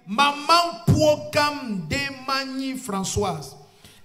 Maman Pouokam Demani Françoise.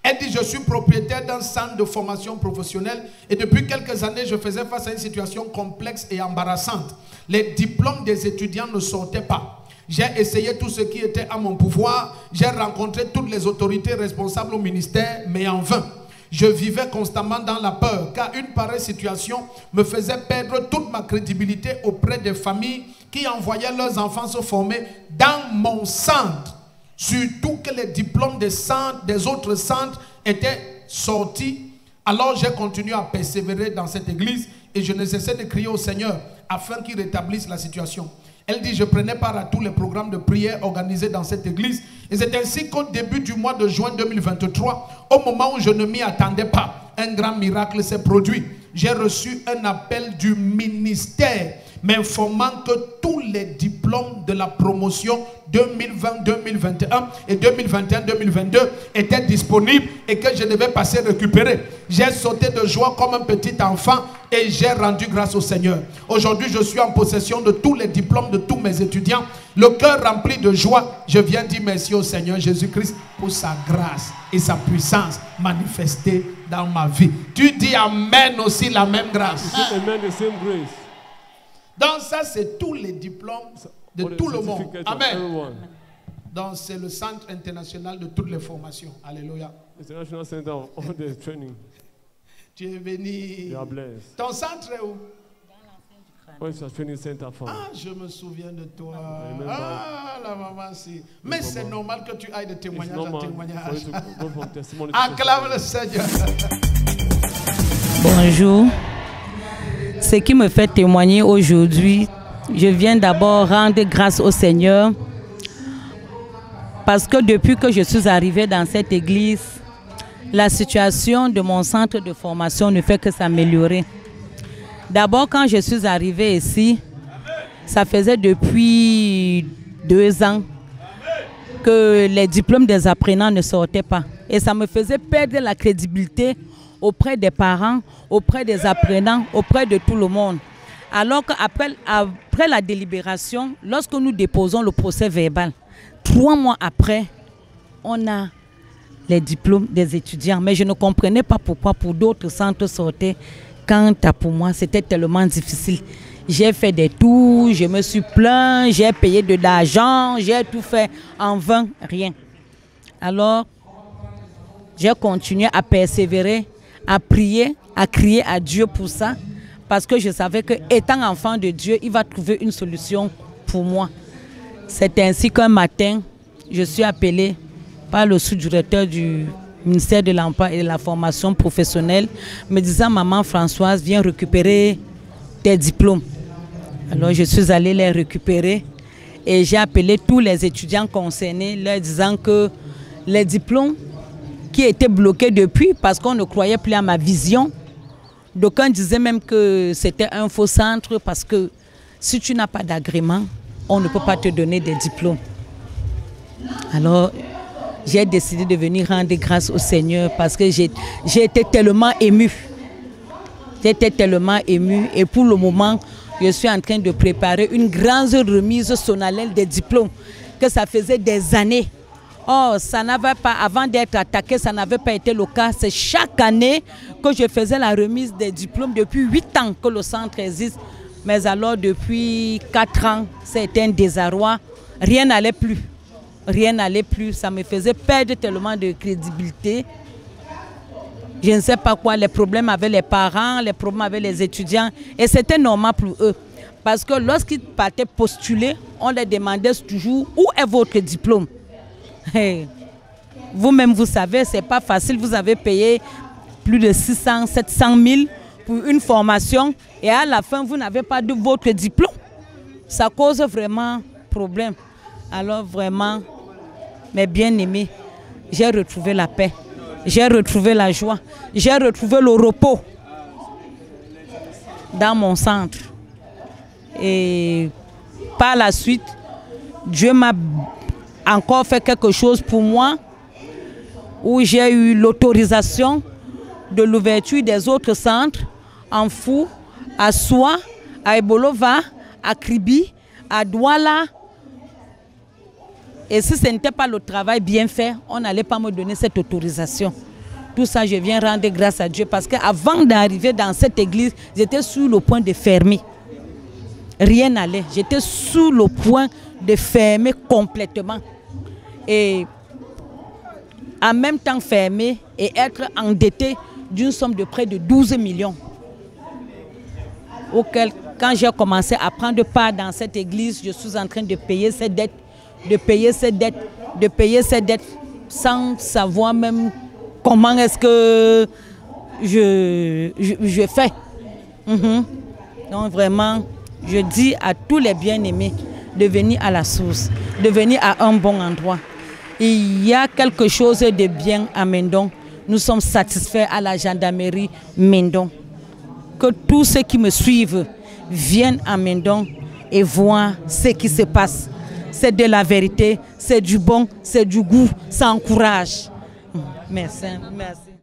Elle dit, je suis propriétaire d'un centre de formation professionnelle et depuis quelques années, je faisais face à une situation complexe et embarrassante. Les diplômes des étudiants ne sortaient pas. J'ai essayé tout ce qui était à mon pouvoir. J'ai rencontré toutes les autorités responsables au ministère, mais en vain. Je vivais constamment dans la peur, car une pareille situation me faisait perdre toute ma crédibilité auprès des familles qui envoyaient leurs enfants se former dans mon centre. Surtout que les diplômes des autres centres étaient sortis. Alors j'ai continué à persévérer dans cette église et je ne cessais de crier au Seigneur afin qu'il rétablisse la situation. Elle dit, je prenais part à tous les programmes de prière organisés dans cette église. Et c'est ainsi qu'au début du mois de juin 2023, au moment où je ne m'y attendais pas, un grand miracle s'est produit. J'ai reçu un appel du ministère m'informant que tous les diplômes de la promotion 2020-2021 et 2021-2022 étaient disponibles et que je devais passer récupérer. J'ai sauté de joie comme un petit enfant et j'ai rendu grâce au Seigneur. Aujourd'hui, je suis en possession de tous les diplômes de tous mes étudiants. Le cœur rempli de joie, je viens dire merci au Seigneur Jésus-Christ pour sa grâce et sa puissance manifestée dans ma vie. Tu dis Amen aussi, la même grâce. Amen, the same grace. Donc ça, c'est tous les diplômes de tout le monde. Amen. Donc c'est le centre international de toutes les formations. Alléluia. International Center of all the training. Tu es béni. You are blessed. Ton centre est où? Where's your training center from? Ah, je me souviens de toi. Ah, la maman, si. Mais c'est normal que tu ailles de témoignage en témoignage. Acclame le Seigneur. Bonjour. Ce qui me fait témoigner aujourd'hui, je viens d'abord rendre grâce au Seigneur parce que depuis que je suis arrivée dans cette église, la situation de mon centre de formation ne fait que s'améliorer. D'abord, quand je suis arrivée ici, ça faisait depuis 2 ans que les diplômes des apprenants ne sortaient pas. Et ça me faisait perdre la crédibilité auprès des parents, auprès des apprenants, auprès de tout le monde. Alors qu'après la délibération, lorsque nous déposons le procès verbal, 3 mois après, on a les diplômes des étudiants. Mais je ne comprenais pas pourquoi pour d'autres centres sortaient. Quant à pour moi, c'était tellement difficile. J'ai fait des tours, je me suis plaint, j'ai payé de l'argent, j'ai tout fait en vain, rien. Alors, j'ai continué à persévérer, à prier, à crier à Dieu pour ça, parce que je savais que étant enfant de Dieu, il va trouver une solution pour moi. C'est ainsi qu'un matin, je suis appelée par le sous-directeur du ministère de l'Emploi et de la formation professionnelle, me disant, maman Françoise, viens récupérer tes diplômes. Alors je suis allée les récupérer et j'ai appelé tous les étudiants concernés, leur disant que les diplômes qui étaient bloqués depuis parce qu'on ne croyait plus à ma vision. D'aucuns disaient même que c'était un faux centre parce que si tu n'as pas d'agrément, on ne peut pas te donner des diplômes. Alors, j'ai décidé de venir rendre grâce au Seigneur parce que j'ai été tellement émue. J'étais tellement émue et pour le moment, je suis en train de préparer une grande remise solennelle des diplômes que ça faisait des années. Oh, ça n'avait pas, avant d'être attaqué, ça n'avait pas été le cas. C'est chaque année que je faisais la remise des diplômes depuis 8 ans que le centre existe. Mais alors, depuis 4 ans, c'était un désarroi. Rien n'allait plus. Rien n'allait plus. Ça me faisait perdre tellement de crédibilité. Je ne sais pas quoi, les problèmes avec les parents, les problèmes avec les étudiants. Et c'était normal pour eux. Parce que lorsqu'ils partaient postuler, on leur demandait toujours où est votre diplôme. Hey. Vous-même, vous savez, ce n'est pas facile. Vous avez payé plus de 600, 700 000 pour une formation et à la fin, vous n'avez pas de votre diplôme. Ça cause vraiment problème. Alors vraiment, mes bien-aimés, j'ai retrouvé la paix, j'ai retrouvé la joie, j'ai retrouvé le repos dans mon centre. Et par la suite, Dieu m'a encore fait quelque chose pour moi où j'ai eu l'autorisation de l'ouverture des autres centres en Fou, à Soua, à Ebolova, à Kribi, à Douala Et si ce n'était pas le travail bien fait, on n'allait pas me donner cette autorisation. Tout ça, je viens rendre grâce à Dieu parce qu'avant d'arriver dans cette église, j'étais sur le point de fermer. Rien n'allait. J'étais sur le point de fermer complètement. Et en même temps fermer et être endetté d'une somme de près de 12 millions. Auquel, quand j'ai commencé à prendre part dans cette église, je suis en train de payer ces dettes, de payer ces dettes, sans savoir même comment est-ce que je fais. Donc vraiment, je dis à tous les bien-aimés de venir à la source, de venir à un bon endroit. Il y a quelque chose de bien à Mendon. Nous sommes satisfaits à la gendarmerie Mendon. Que tous ceux qui me suivent viennent à Mendon et voient ce qui se passe. C'est de la vérité, c'est du bon, c'est du goût, ça encourage. Merci. Merci.